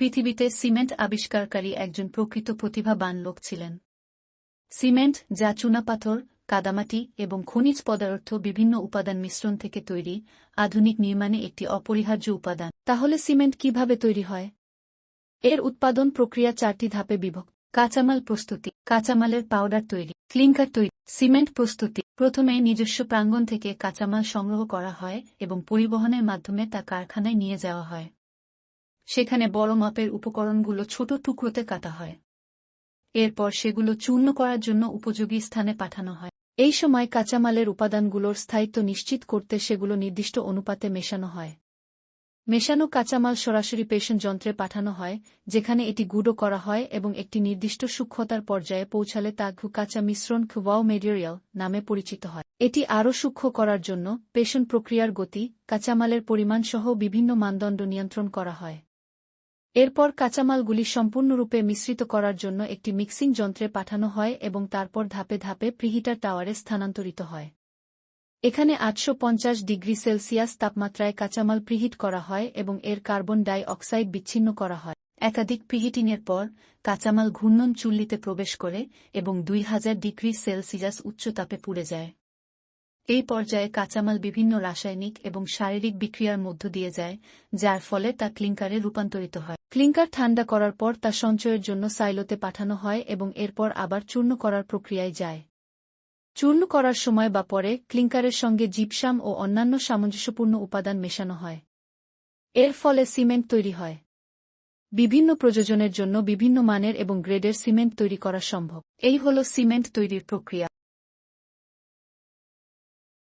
পৃথিবীতে সিমেন্ট আবিষ্কারকারী একজন প্রকৃত প্রতিভাবান লোক ছিলেন। সিমেন্ট, যা চুনাপাথর, কাদামাটি এবং খনিজ পদার্থ বিভিন্ন উপাদান মিশ্রণ থেকে তৈরি, আধুনিক নির্মাণে একটি অপরিহার্য উপাদান। তাহলে সিমেন্ট কিভাবে তৈরি হয়? এর উৎপাদন প্রক্রিয়া 4টি ধাপে বিভক্ত। কাঁচামাল প্রস্তুতি, কাঁচামালের পাউডার তৈরি, ক্লিংকার তৈরি, সিমেন্ট প্রস্তুতি। প্রথমে নিজস্ব প্রাঙ্গণ থেকে কাঁচামাল সংগ্রহ করা হয় এবং পরিবহনের মাধ্যমে তা কারখানায় নিয়ে যাওয়া হয়। সেখানে বড় মাপের উপকরণগুলো ছোট টুকরোতে কাটা হয়। এরপর সেগুলো চূর্ণ করার জন্য উপযোগী স্থানে পাঠানো হয়। এই সময় কাঁচামালের উপাদানগুলোর স্থায়িত্ব নিশ্চিত করতে সেগুলো নির্দিষ্ট অনুপাতে মেশানো হয়। মেশানো কাঁচামাল সরাসরি পেষণ যন্ত্রে পাঠানো হয়, যেখানে এটি গুঁড়ো করা হয় এবং একটি নির্দিষ্ট সূক্ষ্মতার পর্যায়ে পৌঁছালে তা কাঁচা মিশ্রণ রাও মেটেরিয়াল নামে পরিচিত হয়। এটি আরও সূক্ষ্ম করার জন্য পেষণ প্রক্রিয়ার গতি, কাঁচামালের পরিমাণ সহ বিভিন্ন মানদণ্ড নিয়ন্ত্রণ করা হয়। এরপর কাঁচামালগুলি সম্পূর্ণরূপে মিশ্রিত করার জন্য একটি মিক্সিং যন্ত্রে পাঠানো হয় এবং তারপর ধাপে ধাপে প্রিহিটার টাওয়ারে স্থানান্তরিত হয়। এখানে 850 ডিগ্রি সেলসিয়াস তাপমাত্রায় কাঁচামাল প্রিহিট করা হয় এবং এর কার্বন ডাই অক্সাইড বিচ্ছিন্ন করা হয়। একাধিক প্রিহিটিংয়ের পর কাঁচামাল ঘূর্ণন চুল্লিতে প্রবেশ করে এবং 2000 ডিগ্রি সেলসিয়াস উচ্চ তাপে পুড়ে যায়। এই পর্যায়ে কাঁচামাল বিভিন্ন রাসায়নিক এবং শারীরিক বিক্রিয়ার মধ্য দিয়ে যায়, যার ফলে তা ক্লিংকারে রূপান্তরিত হয়। ক্লিংকার ঠান্ডা করার পর তা সঞ্চয়ের জন্য সাইলোতে পাঠানো হয় এবং এরপর আবার চূর্ণ করার প্রক্রিয়ায় যায়। চূর্ণ করার সময় বা পরে ক্লিংকারের সঙ্গে জিপসাম ও অন্যান্য সামঞ্জস্যপূর্ণ উপাদান মেশানো হয়। এর ফলে সিমেন্ট তৈরি হয়। বিভিন্ন প্রয়োজনের জন্য বিভিন্ন মানের এবং গ্রেডের সিমেন্ট তৈরি করা সম্ভব। এই হল সিমেন্ট তৈরির প্রক্রিয়া।